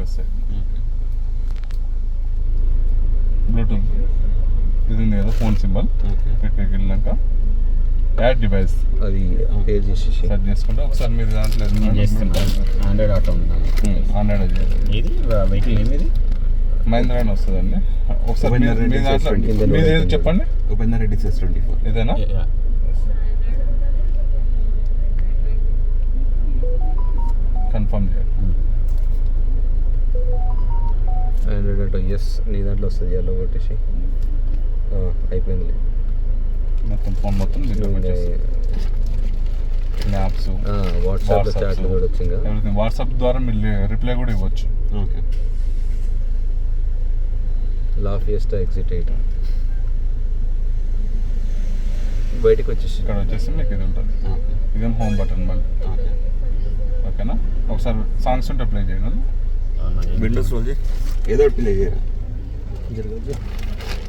వచ్చేస్తాయి. బ్లూటూత్ ఇది ఉంది కదా ఫోన్ సింబల్, ఇక్కడికి వెళ్ళాక యాడ్ డివైస్ అది పేర్ చేసి సెట్ చేసుకుంటే ఒకసారి మీరు దాంట్లో ఆండ్రాయిడ్ ఆటో ఆండ్రాయిడ్ ఇది వెహికల్ ఏమి ఇది మహీంద్రా అని వస్తుందండి. ఒకసారి మీ దాంట్లో మీది ఏది చెప్పండి. ఉపేందర్ రెడ్డి CS24 ఇదేనా? కన్ఫర్మ్ చేయాలి. ఆండ్రాయిడ్ ఆటో ఎస్ నీ దాంట్లో వస్తుంది ఎల్లో కొట్టేసి అయిపోయింది మొత్తం ఫోన్ మొత్తం మ్యాప్స్ వాట్సాప్ చాట్ కూడా వచ్చింది కదా ఎవ్రీథింగ్. వాట్సాప్ ద్వారా మీరు రిప్లై కూడా ఇవ్వచ్చు. ఓకే. లా ఫియస్టా ఎగ్జిట్ 8 బయటకు వచ్చేసి ఇక్కడ వచ్చేసి మీకు ఇది ఉంటుంది. ఇదేం హోమ్ బటన్ మళ్ళీ. ఓకేనా? ఒకసారి సాంగ్స్ ఉంటే ప్లే చేయండి. విండోస్ రోజు ఏదో ఒకటి ప్లే చేయరా జరగదు.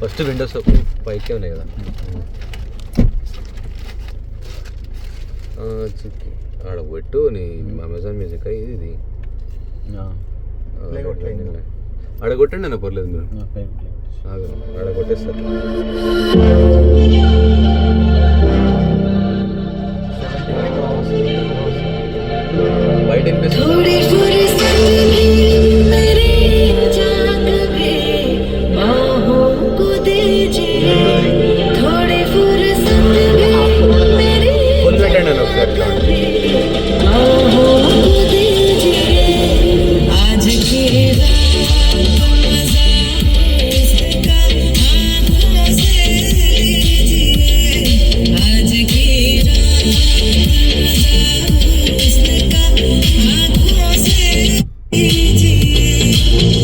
ఫస్ట్ విండోస్ పైకే ఉన్నాయి కదా ఆడ పెట్టు నీ అమెజాన్ మ్యూజిక్ ఇది ఆడ కొట్టండి అన్న పర్లేదు మీరు ఆడ కొట్టేస్తారు. బయట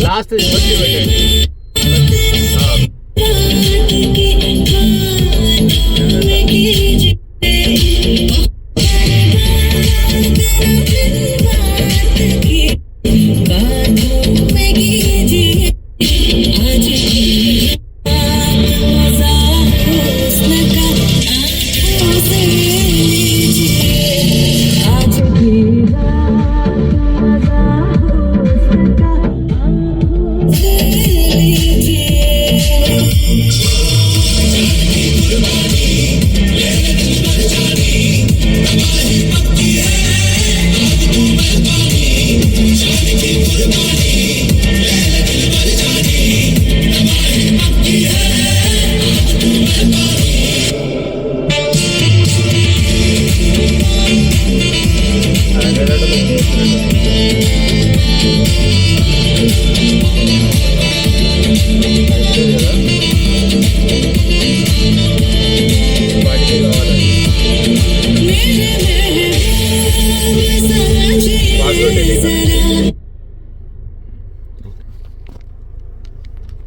లాస్ట్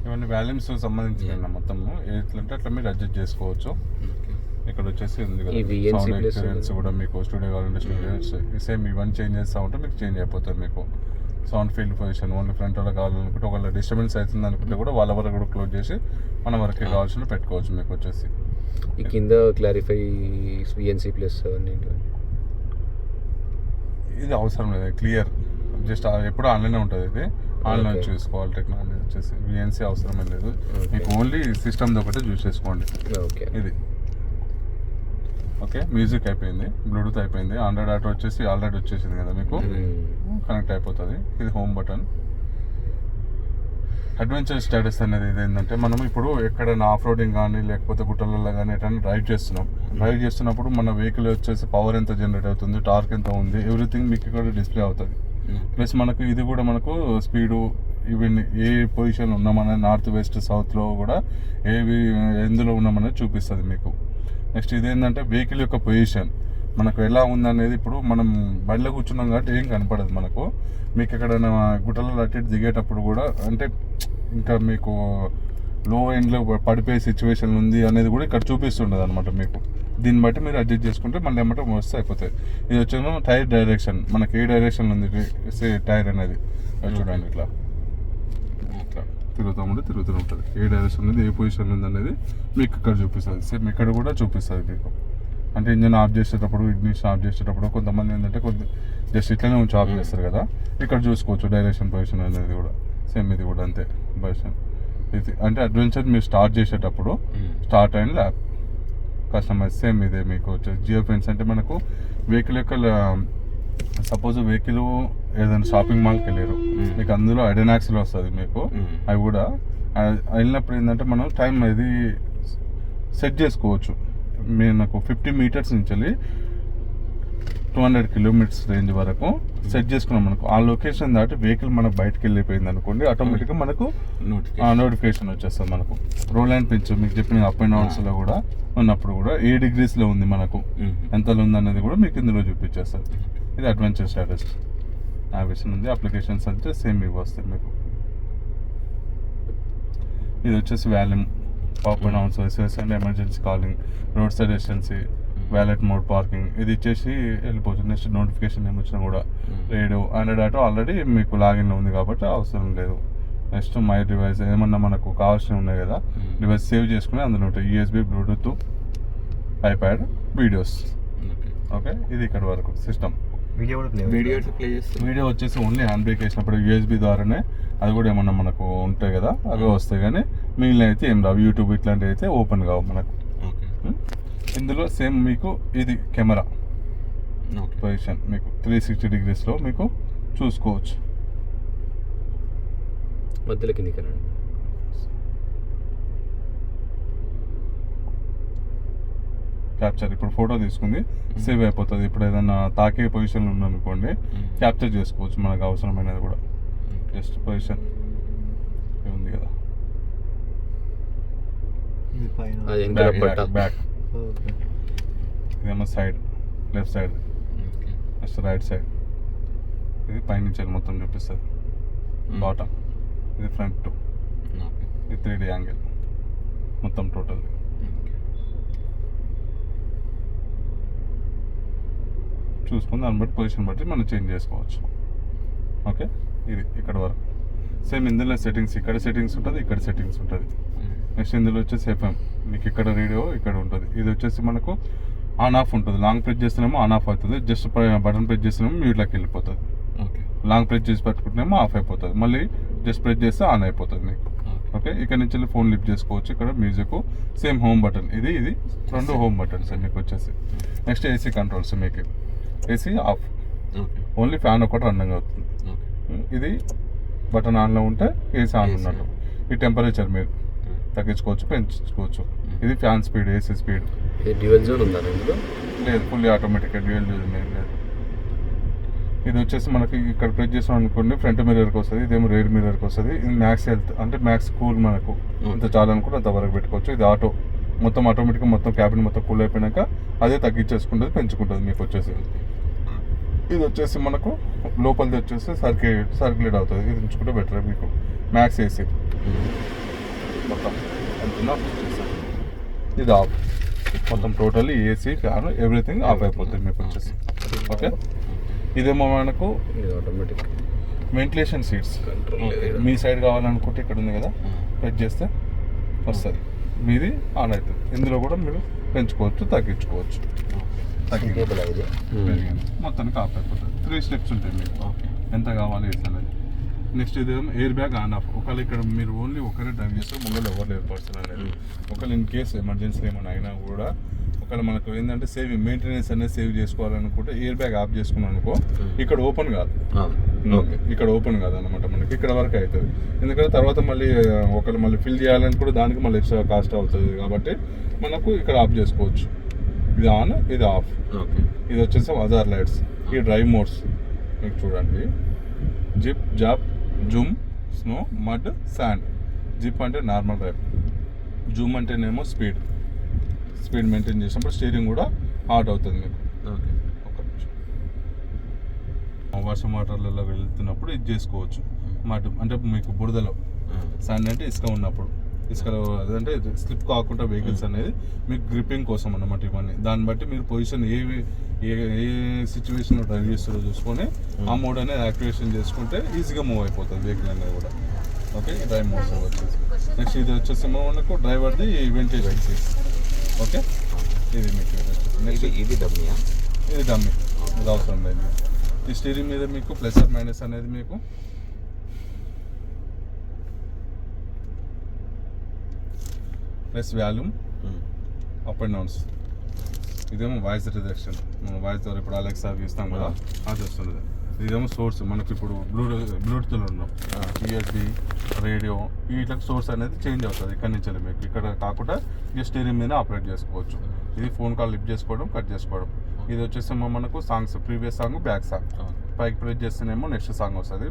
ఇవన్నీ వాల్యూమ్స్ సంబంధించిన మొత్తము ఎట్లంటే అట్లా మీరు అడ్జస్ట్ చేసుకోవచ్చు. ఇక్కడ వచ్చేసి ఉంది కదా సౌండ్ ఎక్స్పీరియన్స్ కూడా మీకు స్టూడియో కావాలంటే స్టూడియో సేమ్ ఇవన్నీ చేంజ్ చేస్తూ ఉంటే మీకు చేంజ్ అయిపోతుంది. మీకు sound field position only front వాళ్ళకి కావాలనుకుంటే ఒకవేళ డిస్టర్బెన్స్ అవుతుంది అనుకుంటే కూడా వాళ్ళ వరకు కూడా క్లోజ్ చేసి మన వరకు కావాల్సిన పెట్టుకోవచ్చు. మీకు వచ్చేసి ఈ కింద క్లారిఫై విఎన్సీ ప్లస్ ఇది అవసరం లేదు. క్లియర్ జస్ట్ ఎప్పుడు ఆన్లైనే ఉంటుంది. ఇది ఆన్లైన్ చూసుకోవాలి. టెక్నాలజీ వచ్చేసి విఎన్సీ అవసరమే లేదు. మీకు ఓన్లీ సిస్టమ్ది ఒకటే చూస్ చేసుకోండి. ఓకే ఇది ఓకే. మ్యూజిక్ అయిపోయింది, బ్లూటూత్ అయిపోయింది, ఆండ్రాయిడ్ ఆటో వచ్చేసి ఆల్రెడీ వచ్చేసింది కదా మీకు కనెక్ట్ అయిపోతుంది. ఇది హోమ్ బటన్. అడ్వెంచర్ స్టేటస్ అనేది ఇది ఏంటంటే మనం ఇప్పుడు ఎక్కడైనా ఆఫ్ రోడింగ్ కానీ లేకపోతే గుట్టలలో కానీ ఎటైనా డ్రైవ్ చేస్తున్నప్పుడు మన వెహికల్ వచ్చేసి పవర్ ఎంత జనరేట్ అవుతుంది, టార్క్ ఎంత ఉంది, ఎవ్రీథింగ్ మీకు ఇక్కడ డిస్ప్లే అవుతుంది. ప్లస్ మనకు ఇది కూడా మనకు స్పీడు ఇవన్నీ ఏ పొజిషన్లో ఉన్నామనేది నార్త్ వెస్ట్ సౌత్లో కూడా ఎందులో ఉన్నామనేది చూపిస్తుంది మీకు. నెక్స్ట్ ఇదేంటంటే వెహికల్ యొక్క పొజిషన్ మనకు ఎలా ఉందనేది ఇప్పుడు మనం బండిలో కూర్చున్నాం కాబట్టి ఏం కనపడదు మనకు. మీకు ఎక్కడైనా గుట్టలలో అటు దిగేటప్పుడు కూడా అంటే ఇంకా మీకు లో ఎండ్లో పడిపోయే సిచ్యువేషన్ ఉంది అనేది కూడా ఇక్కడ చూపిస్తుండదు అనమాట మీకు. దీన్ని బట్టి మీరు అడ్జస్ట్ చేసుకుంటే మళ్ళీ ఏమంటే వస్తే అయిపోతాయి. ఇది వచ్చేమో టైర్ డైరెక్షన్, మనకి ఏ డైరెక్షన్ ఉంది టైర్ అనేది చూడండి. ఇట్లా తిరుగుతూ ఉంటుంది. ఏ డైరెక్షన్ ఉంది, ఏ పొజిషన్ ఉంది అనేది మీకు ఇక్కడ చూపిస్తుంది. సేమ్ ఇక్కడ కూడా చూపిస్తుంది మీకు. అంటే ఇంజన్ ఆఫ్ చేసేటప్పుడు, ఇగ్నిషన్ ఆఫ్ చేసేటప్పుడు కొంతమంది ఏంటంటే జస్ట్ ఇట్లనే ఉంచి ఆఫ్ చేస్తారు కదా, ఇక్కడ చూసుకోవచ్చు డైరెక్షన్ పొజిషన్ అనేది కూడా సేమ్ ఇది కూడా అంతే పొజిషన్. ఇది అంటే అడ్వెంచర్ మీరు స్టార్ట్ చేసేటప్పుడు start and lap customise same ఇదే మీకు వచ్చేసి. జియో ఫ్రెండ్స్ అంటే మనకు వెహికల్ యొక్క సపోజ్ వెహికల్ ఏదైనా షాపింగ్ మాల్కి వెళ్ళారు, మీకు అందులో ఐడెనాక్స్లో వస్తుంది మీకు. అవి కూడా వెళ్ళినప్పుడు ఏంటంటే మనం టైం ఇది సెట్ చేసుకోవచ్చు. మీరు నాకు 50 మీటర్స్ నుంచి వెళ్ళి 200 కిలోమీటర్స్ రేంజ్ వరకు సెట్ చేసుకున్నాం మనకు. ఆ లొకేషన్ దాటి వెహికల్ మనకు బయటకు వెళ్ళిపోయింది అనుకోండి, ఆటోమేటిక్గా మనకు నోటిఫికేషన్ వచ్చేస్తుంది. మనకు రోల్ అండ్ పిచ్ మీకు చెప్పిన అప్ అండ్ డౌన్స్లో కూడా ఉన్నప్పుడు కూడా ఏ డిగ్రీస్లో ఉంది మనకు, ఎంతలో ఉంది అనేది కూడా మీకు ఇందులో చూపించేస్తుంది. ఇది అడ్వెంచర్ స్టేటస్ నావిగేషన్ ఉంది. అప్లికేషన్స్ అంటే సేమ్ ఇవి వస్తాయి మీకు. ఇది వచ్చేసి volume, up and downs, SOS and emergency calling, road side assistance, valet mode, parking, ఇది ఇచ్చేసి వెళ్ళిపోవచ్చు. నెక్స్ట్ నోటిఫికేషన్ ఏమి వచ్చినా కూడా రేడియో, ఆండ్రాయిడ్ ఆటో ఆల్రెడీ మీకు లాగిన్లో ఉంది కాబట్టి అవసరం లేదు. నెక్స్ట్ మై డివైస్, ఏమన్నా మనకు కావాల్సినవి ఉన్నాయి కదా డివైస్ సేవ్ చేసుకుని అందులో ఉంటాయి. USB, Bluetooth, iPad, videos. Okay, ఇది ఇక్కడ వరకు సిస్టమ్. వీడియో వచ్చేసి ఓన్లీ హ్యాండ్ బ్రేక్ వేసినప్పుడు యూఎస్బీ ద్వారానే, అది కూడా ఏమన్నా మనకు ఉంటాయి కదా అవి వస్తాయి, కానీ మిగిలిన అయితే ఏం రావు. యూట్యూబ్ ఇట్లాంటివి అయితే ఓపెన్ కావు మనకు. ఇందులో సేమ్ మీకు ఇది కెమెరా పొజిషన్ మీకు 360 డిగ్రీస్లో మీకు చూసుకోవచ్చు. మధ్యలో కిందికి రండి. క్యాప్చర్ ఇప్పుడు ఫోటో తీసుకుంది సేవ్ అయిపోతుంది. ఇప్పుడు ఏదైనా తాకే పొజిషన్లో ఉందనుకోండి క్యాప్చర్ చేసుకోవచ్చు మనకు అవసరమైనది కూడా. జస్ట్ పొజిషన్ ఉంది కదా, బ్యాక్ ఇదేమో side, left side, next right side. ఇది పైనుంచి మొత్తం చూపిస్తుంది. బాటమ్ ఇది ఫ్రంట్, ఇది 3D యాంగిల్ మొత్తం టోటల్. చూసుకుని దాన్ని బట్టి పొజిషన్ బట్టి మనం చేంజ్ చేసుకోవచ్చు. ఓకే, ఇది ఇక్కడ వరకు సేమ్. ఇందులో సెట్టింగ్స్, ఇక్కడ సెట్టింగ్స్ ఉంటుంది, ఇక్కడ సెట్టింగ్స్ ఉంటుంది. నెక్స్ట్ ఇందులో వచ్చేసి ఎఫ్ఎం, మీకు ఇక్కడ రేడియో ఇక్కడ ఉంటుంది. ఇది వచ్చేసి మనకు ఆన్ ఆఫ్ ఉంటుంది. లాంగ్ ప్రెస్ చేస్తేనేమో ఆన్ ఆఫ్ అవుతుంది, జస్ట్ బటన్ ప్రెస్ చేస్తేనేమో మ్యూట్లోకి వెళ్ళిపోతుంది. ఓకే, లాంగ్ ప్రెస్ చేసి పెట్టుకుంటేనేమో ఆఫ్ అయిపోతుంది, మళ్ళీ జస్ట్ ప్రెస్ చేస్తే ఆన్ అయిపోతుంది మీకు. ఓకే, ఇక్కడ నుంచి వెళ్ళి ఫోన్ లిఫ్ట్ చేసుకోవచ్చు. ఇక్కడ మ్యూజిక్, సేమ్ హోమ్ బటన్, ఇది రెండు హోమ్ బటన్స్ మీకు వచ్చేసి. నెక్స్ట్ ఏసీ కంట్రోల్స్, మీకు ఏసీ ఆఫ్, ఓన్లీ ఫ్యాన్ ఒకటి రన్నింగ్ అవుతుంది. ఇది బటన్ ఆన్లో ఉంటే ఏసీ ఆన్ ఉన్నట్టు. ఈ టెంపరేచర్ మీరు తగ్గించుకోవచ్చు, పెంచుకోవచ్చు. ఇది fan speed, AC speed. Dual zone ఉందా ఇందులో? లేదు, ఫుల్లీ ఆటోమేటిక్గా డ్యూయల్ జోన్ ఏం లేదు. ఇది వచ్చేసి మనకి ఇక్కడ ప్రెస్ చేసాం అనుకోండి ఫ్రంట్ మిర్రర్కి వస్తుంది, ఇదేమో రేర్ మిర్రర్కి వస్తుంది. ఇది మ్యాక్స్ హెల్త్ అంటే మ్యాక్స్ కూల్, మనకు ఇంత చాలా అనుకుంటే అంతవరకు పెట్టుకోవచ్చు. ఇది ఆటో, మొత్తం ఆటోమేటిక్గా మొత్తం క్యాబిన్ మొత్తం కూల్ అయిపోయినాక అదే తగ్గించేసుకుంటుంది, పెంచుకుంటుంది మీకు వచ్చేసి. ఇది వచ్చేసి మనకు లోపలిది వచ్చేసి సర్క్యులేట్ అవుతుంది, ఇది ఉంచుకుంటే బెటర్ మీకు. మ్యాక్స్ ఏసీ మొత్తం ఎంత, ఇది ఆఫ్, మొత్తం totally AC, fan, everything of అయిపోతుంది మీకు వచ్చేసి. ఓకే, ఇదేమో మనకు ఆటోమేటిక్ వెంటిలేషన్ సీట్స్. మీ సైడ్ కావాలనుకుంటే ఇక్కడ ఉంది కదా, ప్రెస్ చేస్తే వస్తుంది, మీది ఆన్ అవుతుంది. ఇందులో కూడా మీరు పెంచుకోవచ్చు, తగ్గించుకోవచ్చు. మొత్తానికి ఆఫ్ అయిపోతుంది. 3 స్టెప్స్ ఉంటాయి మీకు, ఎంత కావాలి అనేది. నెక్స్ట్ ఇదేమో ఎయిర్ బ్యాగ్ ఆన్ ఆఫ్. ఒకవేళ ఇక్కడ మీరు ఓన్లీ ఒకరే డ్రైవ్ చేస్తారు, ముందు ఎవరు లేరు పర్సన్ అనేది. ఒకవేళ ఇన్ కేసు ఎమర్జెన్సీ ఏమైనా అయినా కూడా ఒకవేళ మనకు ఏంటంటే మెయింటెనెన్స్ అనేది సేవ్ చేసుకోవాలనుకుంటే ఎయిర్ బ్యాగ్ ఆఫ్ చేసుకున్నాం అనుకో, ఇక్కడ ఓపెన్ కాదు. ఓకే, ఇక్కడ ఓపెన్ కాదు అనమాట, మనకి ఇక్కడ వరకు అవుతుంది. ఎందుకంటే తర్వాత మళ్ళీ ఒకవేళ మళ్ళీ ఫిల్ చేయాలని కూడా దానికి మళ్ళీ ఎక్స్ట్రా కాస్ట్ అవుతుంది కాబట్టి మనకు ఇక్కడ ఆఫ్ చేసుకోవచ్చు. ఇది ఆన్, ఇది ఆఫ్. ఇది వచ్చేసి అదర్ లైట్స్. ఈ డ్రైవ్ మోడ్స్ మీకు చూడండి, zip, zap, zoom, snow, mud, sand. Zip అంటే నార్మల్ డ్రైవ్, జూమ్ అంటేనేమో స్పీడ్ మెయింటైన్ చేసినప్పుడు స్టీరింగ్ కూడా హాట్ అవుతుంది మీకు. ఓకే, వర్షం వాటర్లలో వెళ్తున్నప్పుడు ఇది చేసుకోవచ్చు. మడ్ అంటే మీకు బురదలో, శాండ్ అంటే ఇసుక ఉన్నప్పుడు, ఇసుకలో అదంటే స్లిప్ కాకుండా వెహికల్స్ అనేది మీకు గ్రిప్పింగ్ కోసం అన్నమాట. ఇవన్నీ దాన్ని బట్టి మీరు పొజిషన్ ఏ సిచ్యువేషన్లో డ్రైవ్ చేస్తారో చూసుకొని ఆ మోడ్ అనేది యాక్టివేషన్ చేసుకుంటే ఈజీగా మూవ్ అయిపోతుంది వెహికల్ అనేది కూడా. ఓకే, డ్రైవ్ మోడ్స్ వచ్చేసి. నెక్స్ట్ ఇది వచ్చేసి మనకు డ్రైవర్ది వెంటిలేషన్. ఓకే. ఇది మీకు నెక్స్ట్ ఇది డబ్బియా? ఇది డమ్మీ, ఇది అవసరం లేదు. ఈ స్టీరింగ్ మీద మీకు ప్లస్ ఆర్ మైనస్ అనేది మీకు plus volume up and downs. ఇదేమో వాయిస్ రిడక్షన్, మనం వాయిస్ ద్వారా ఇప్పుడు అలెక్సా ఇస్తాం కదా అది వస్తుంది. ఇదేమో సోర్స్, మనకి ఇప్పుడు బ్లూటూత్లో ఉన్నాం, యూఎస్బి, రేడియో, వీటికి సోర్స్ అనేది చేంజ్ అవుతుంది ఇక్కడ నుంచి. మీకు ఇక్కడ కాకుండా ఈ స్టీరింగ్ మీద ఆపరేట్ చేసుకోవచ్చు. ఇది ఫోన్ కాల్ లిఫ్ట్ చేసుకోవడం, కట్ చేసుకోవడం. ఇది వచ్చేసేమో మనకు songs, previous song, back song. పైకి ప్రెస్ చేస్తేనేమో నెక్స్ట్ సాంగ్ వస్తుంది,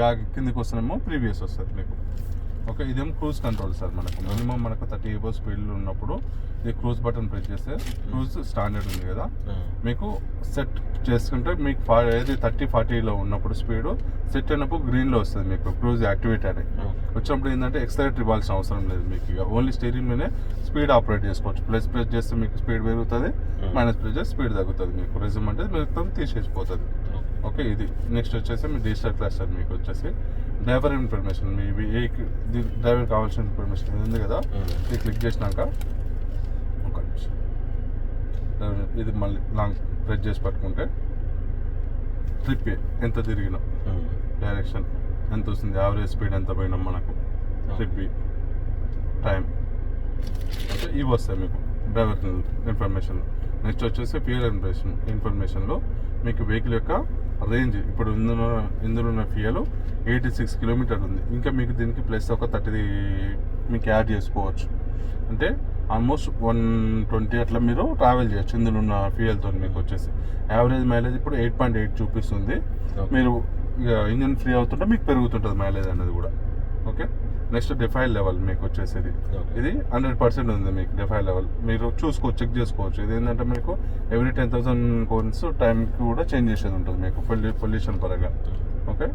బ్యాక్ కిందికి వస్తేనేమో ప్రీవియస్ వస్తుంది మీకు. ఓకే, ఇదేమో క్రూజ్ కంట్రోల్ సార్. మనకు మినిమం మనకు 30 above స్పీడ్లో ఉన్నప్పుడు ఇది క్రూజ్ బటన్ ప్రెస్ చేస్తే క్రూజ్ స్టాండర్డ్ ఉంది కదా, మీకు సెట్ చేసుకుంటే మీకు ఏది 30-40లో ఉన్నప్పుడు స్పీడ్ సెట్ అయినప్పుడు గ్రీన్లో వస్తుంది మీకు క్రూజ్ యాక్టివేట్ అని. వచ్చినప్పుడు ఏంటంటే ఎక్సలరేటర్ ఇవ్వాల్సిన అవసరం లేదు మీకు, ఇక ఓన్లీ స్టీరింగ్ మీదే స్పీడ్ ఆపరేట్ చేసుకోవచ్చు. ప్లస్ ప్రెస్ చేస్తే మీకు స్పీడ్ పెరుగుతుంది, మైనస్ ప్రెస్ చేస్తే స్పీడ్ తగ్గుతుంది. మీకు రెజ్యూమ్ అంటే మొత్తం తీసేసిపోతుంది. ఓకే, ఇది నెక్స్ట్ వచ్చేసి మీ డిజిటల్ క్లస్టర్. మీకు వచ్చేసి డ్రైవర్ ఇన్ఫర్మేషన్, మీ డ్రైవర్ కావాల్సిన ఇన్ఫర్మేషన్ ఇది ఉంది కదా, ఇది క్లిక్ చేసినాక ఒక నిమిషం ఇది మళ్ళీ లాంగ్ ప్రెస్ చేసి పట్టుకుంటే ట్రిప్ ఎంత తిరిగినాం, డైరెక్షన్ ఎంత వస్తుంది, యావరేజ్ స్పీడ్ ఎంత పోయినాం మనకు, ట్రిప్ టైం, అంటే ఇవి వస్తాయి మీకు డ్రైవర్ ఇన్ఫర్మేషన్. నెక్స్ట్ వచ్చేసి ఫ్యూయల్ ఇన్ఫర్మేషన్లో మీకు వెహికల్ యొక్క రేంజ్, ఇప్పుడు ఇందులో ఉన్న ఫ్యూయల్ 86 కిలోమీటర్ ఉంది. ఇంకా మీకు దీనికి ప్లస్ ఒక 30 మీకు యాడ్ చేసుకోవచ్చు. అంటే ఆల్మోస్ట్ 120 అట్లా మీరు ట్రావెల్ చేయొచ్చు ఇందులో ఉన్న ఫ్యూయల్తో. మీకు వచ్చేసి యావరేజ్ మైలేజ్ ఇప్పుడు 8.8 చూపిస్తుంది. మీరు ఇంజన్ ఫ్రీ అవుతుంటే మీకు పెరుగుతుంటుంది మైలేజ్ అనేది కూడా. ఓకే, నెక్స్ట్ డిఫైల్ లెవెల్ మీకు వచ్చేసి ఇది 100% ఉంది మీకు డిఫైల్ లెవెల్. మీరు చూసుకోవచ్చు, చెక్ చేసుకోవచ్చు. ఇది ఏంటంటే మీకు ఎవ్రీ 10,000 కోన్స్ టైంకి కూడా చేంజ్ చేసేది ఉంటుంది మీకు పొల్యూషన్ పరంగా. ఓకే,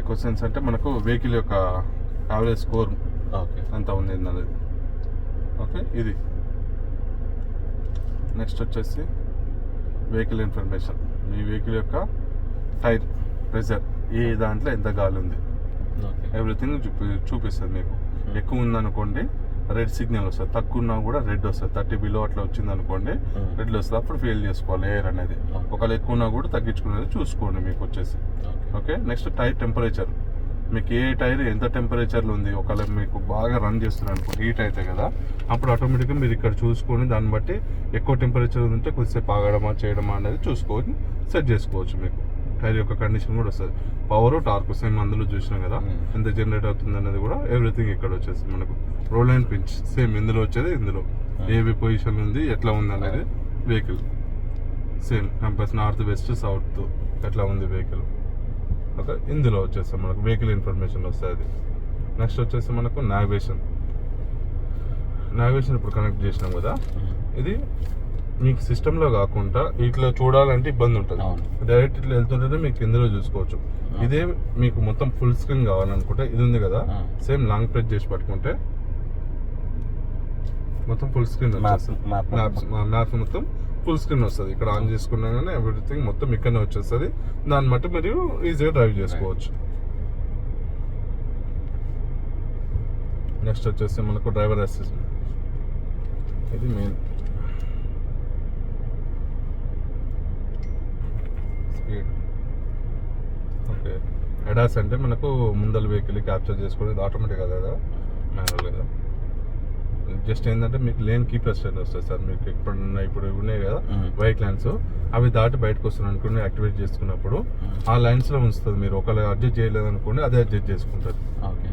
ఎక్కువ సెన్స్ అంటే మనకు వెహికల్ యొక్క యావరేజ్ స్కోర్ ఎంత ఉంది అనేది. ఓకే, ఇది నెక్స్ట్ వచ్చేసి వెహికల్ ఇన్ఫర్మేషన్. మీ వెహికల్ యొక్క టైర్ ప్రెజర్, ఏ దాంట్లో ఎంత గాలి ఉంది, ఎవ్రీథింగ్ చూపిస్తుంది మీకు. ఎక్కువ ఉందనుకోండి రెడ్ సిగ్నల్ వస్తుంది, తక్కువ ఉన్నా కూడా రెడ్ వస్తుంది. 30 బిలో అట్లా వచ్చింది అనుకోండి రెడ్ వస్తుంది, అప్పుడు ఫెయిల్ చేసుకోవాలి ఎయిర్ అనేది. ఒకవేళ ఎక్కువ ఉన్నా కూడా తగ్గించుకునేది చూసుకోండి మీకు వచ్చేసి. ఓకే, నెక్స్ట్ టైర్ టెంపరేచర్, మీకు ఏ టైర్ ఎంత టెంపరేచర్లో ఉంది. ఒకవేళ మీకు బాగా రన్ చేస్తున్నారు అనుకోండి, హీట్ అయితే కదా, అప్పుడు ఆటోమేటిక్గా మీరు ఇక్కడ చూసుకొని దాన్ని బట్టి ఎక్కువ టెంపరేచర్ ఉంటే కొద్దిసేపు ఆగడమా చేయడమా అనేది చూసుకొని సెట్ చేసుకోవచ్చు. మీకు టైర్ యొక్క కండిషన్ కూడా వస్తుంది, పవర్, టార్క్ సేమ్ అందులో చూసినాం కదా, ఎంత జనరేట్ అవుతుంది అనేది కూడా ఎవ్రీథింగ్ ఇక్కడ వచ్చేసి మనకు. రోల్ అండ్ పించ్ సేమ్ ఇందులో వచ్చేది, ఇందులో ఏవి పొజిషన్ ఉంది, ఎట్లా ఉంది అనేది vehicle same compels north west south ఎట్లా ఉంది వెహికల్. ఓకే, ఇందులో వచ్చేస్తాం మనకు వెహికల్ ఇన్ఫర్మేషన్ వస్తుంది. నెక్స్ట్ వచ్చేసి మనకు నావిగేషన్ ఇప్పుడు కనెక్ట్ చేసినాం కదా, ఇది మీకు సిస్టంలో కాకుండా ఇట్లా చూడాలంటే ఇబ్బంది ఉంటుంది. డైరెక్ట్ ఇట్లా వెళ్తుంటేనే మీకు ఇందులో చూసుకోవచ్చు. ఇదే మీకు మొత్తం ఫుల్ స్క్రీన్ కావాలనుకుంటే ఇది ఉంది కదా, సేమ్ లాంగ్ ప్రెస్ చేసి పట్టుకుంటే మొత్తం ఫుల్ స్క్రీన్ మ్యాప్ మొత్తం ఫుల్ స్క్రీన్ వస్తుంది. ఇక్కడ ఆన్ చేసుకున్నా కానీ ఎవ్రీథింగ్ మొత్తం ఇక్కడనే వచ్చేస్తుంది. దాన్ని బట్టి మీరు ఈజీగా డ్రైవ్ చేసుకోవచ్చు. నెక్స్ట్ వచ్చేసి మనకు డ్రైవర్ అసిస్ట్, ఇది మెయిన్. Speed, okay. ఎడాస్ అంటే మనకు ముందల వెహికల్ క్యాప్చర్ చేసుకుని ఇది ఆటోమేటిక్ కదా, మాన్యువల్ కదా. జస్ట్ ఏంటంటే మీకు లేన్ కీపర్ స్టేట్ వస్తుంది సార్. మీకు ఇప్పుడు ఉన్నాయి కదా వైట్ లైన్స్, అవి దాటి బయటకు వస్తున్నాయి అనుకోండి, యాక్టివేట్ చేసుకున్నప్పుడు ఆ లైన్స్లో ఉంచుతుంది. మీరు ఒకవేళ అడ్జస్ట్ చేయలేదు అనుకోండి, అదే అడ్జస్ట్ చేసుకుంటారు. ఓకే,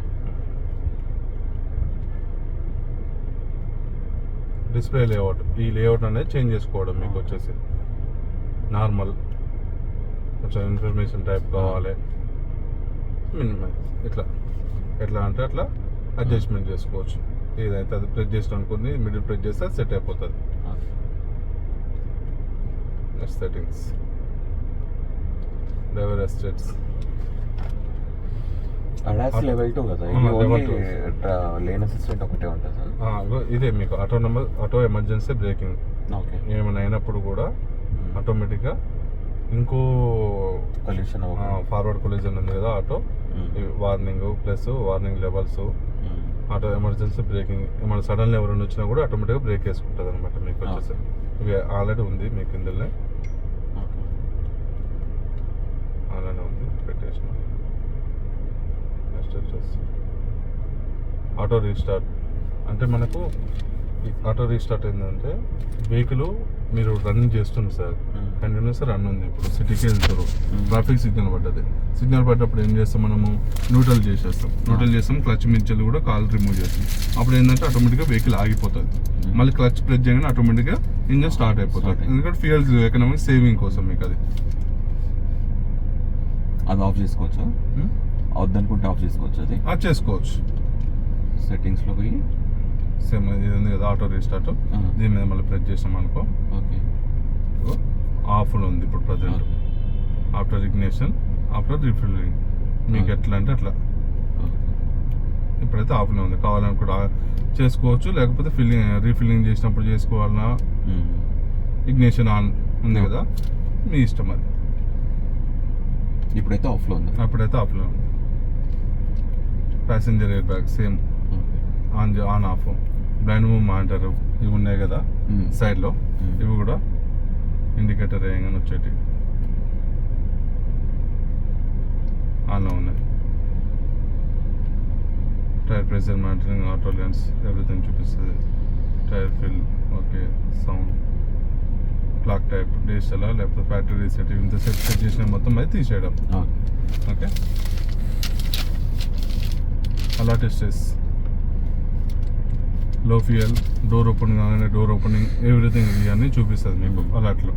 డిస్ప్లే లేఅవుట్, ఈ లేఅవుట్ అనేది చేంజ్ చేసుకోవడం మీకు వచ్చేసి నార్మల్, కొంచెం ఇన్ఫర్మేషన్ టైప్ కావాలి, ఎట్లా అంటే అట్లా అడ్జస్ట్మెంట్ చేసుకోవచ్చు. ఏదైతే అది ప్రెస్ చేసిన అనుకుని మిడిల్ ప్రెస్ చేస్తే సెట్ అయిపోతుంది. Next settings, driver assistants, level 2 కదా, లేన్ అసిస్టెంట్ ఒకటే ఉంటుంది. ఇదే మీకు ఆటో ఎమర్జెన్సీ బ్రేకింగ్, ఏమైనా అయినప్పుడు కూడా ఆటోమేటిక్గా ఇంకో ఫార్వర్డ్ కొలిజన్ ఉంది కదా auto, warning plus warning levels auto emergency breaking, ఏమైనా సడన్గా ఎవరైనా వచ్చినా కూడా ఆటోమేటిక్గా బ్రేక్ వేసుకుంటుంది అనమాట మీకు వచ్చేసి. ఇవి ఆల్రెడీ ఉంది మీకు ఇందులోనే, అలానే ఉంది పెట్టేసిన. నెక్స్ట్ వచ్చేసి ఆటో రీస్టార్ట్. అంటే మనకు ఆటో రీస్టార్ట్ ఏంటంటే వెహికల్ మీరు రన్నింగ్ చేస్తుంది సార్, కంటిన్యూస్ రన్ ఉంది. ఇప్పుడు సిటీకి వెళ్తారు, ట్రాఫిక్ సిగ్నల్ పడ్డది, సిగ్నల్ పడ్డప్పుడు ఏం చేస్తాం మనము న్యూట్రల్ చేసేస్తాం, న్యూట్రల్ చేస్తాం, క్లచ్ మించలు కూడా కాల్ రిమూవ్ చేస్తాం. అప్పుడు ఏంటంటే ఆటోమేటిక్గా వెహికల్ ఆగిపోతుంది. మళ్ళీ క్లచ్ ప్రెస్ చేయగానే ఆటోమేటిక్గా ఇంజన్ స్టార్ట్ అయిపోతుంది. ఎందుకంటే ఫ్యూయల్ ఎకనామిక్ సేవింగ్ కోసం మీకు అది. అది ఆఫ్ చేసుకోవచ్చా? అవద్దనుకుంటే ఆఫ్ చేసుకోవచ్చు. అది చేసుకోవచ్చు. సెట్టింగ్స్లో పోయి సేమ్ ఇది ఉంది కదా ఆటో రీస్టార్ట్, దీని మీద మళ్ళీ ప్రెస్ చేసాం అనుకో, ఓకే ఆఫ్లో ఉంది ఇప్పుడు present. After ignition, after refilling, మీకు ఎట్లా అంటే అట్లా. ఇప్పుడైతే ఆఫ్లో ఉంది. కావాలనుకుంటే చేసుకోవచ్చు, లేకపోతే రీఫిల్లింగ్ చేసినప్పుడు చేసుకోవాలన్నా. ఇగ్నిషన్ ఆన్ ఉంది కదా, మీ ఇష్టం అది. ఇప్పుడైతే ఆఫ్లో ఉంది. అప్పుడైతే ఆఫ్లో ఉంది. Passenger air bag same on off. Blind move monitor ఇవి ఉన్నాయి కదా సైడ్లో, ఇవి కూడా ఇండికేటర్ వేయగానే వచ్చేటి ఆన్లో ఉన్నాయి. Tyre pressure monitoring, auto lens, everything చూపిస్తుంది. Tyre fill, okay, sound, clock type, digital లేకపోతే ఫ్యాక్టరీ రీసెట్, ఇంత సెట్ చేసిన మొత్తం అయితే తీసేయడం. Okay, alert stays, low fuel, door opening కానీ డోర్ ఓపెనింగ్, ఎవ్రీథింగ్ ఇవన్నీ చూపిస్తుంది మీకు అలర్ట్లో.